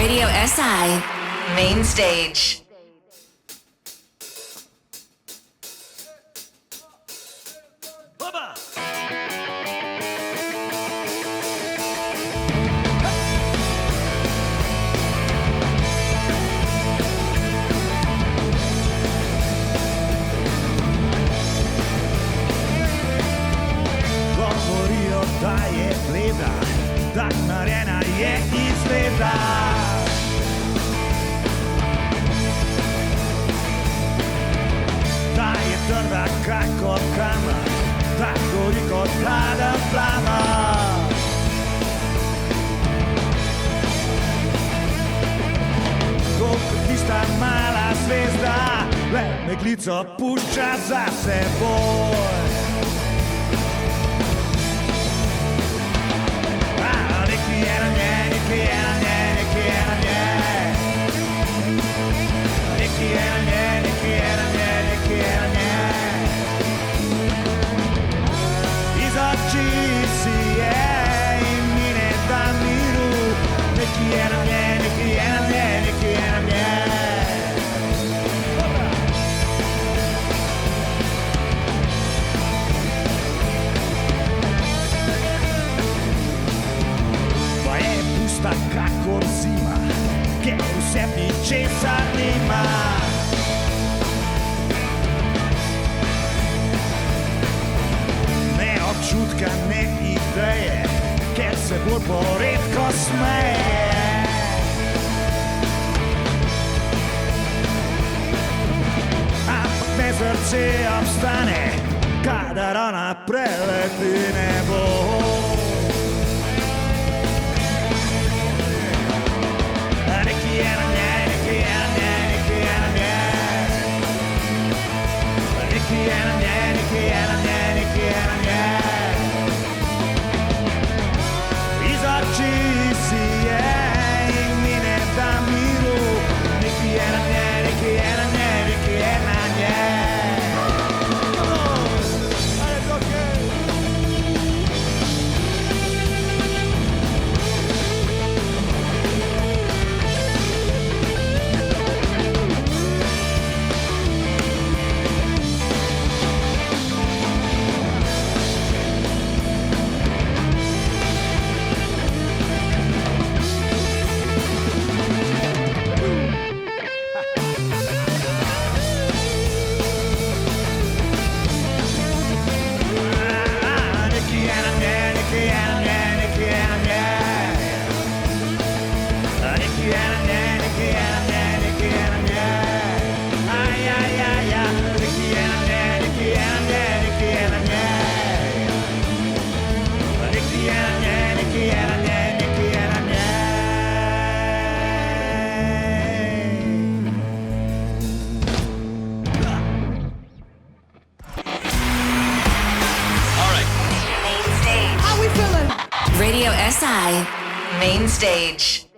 Radio SI Main Stage. Govorijo, da je bleda, da narejena je izgleda. Da je trda kakor kamen, da gori kot mlada plava. Kot tista mala zvezda, le meglico pušča za seboj. Iz oči si je in mi ne da miru. Neki je na nje, neki je na nje, neki je na nje. Pa je pusta kakor zima, ker v sebi česar nima. Ne občutka, ne ideje, ker se bolj poredko smeje. Ampak ne srce obstane, kadar ona preleti nebo. Neki je na nje, neki je na nje, neki je na nje. Neki je na nje, neki je na nje, neki je na nje. Iz oči si je in mi ne da miru. Neki je na nje, neki je na nje, neki je na nje. Radio SI Main Stage.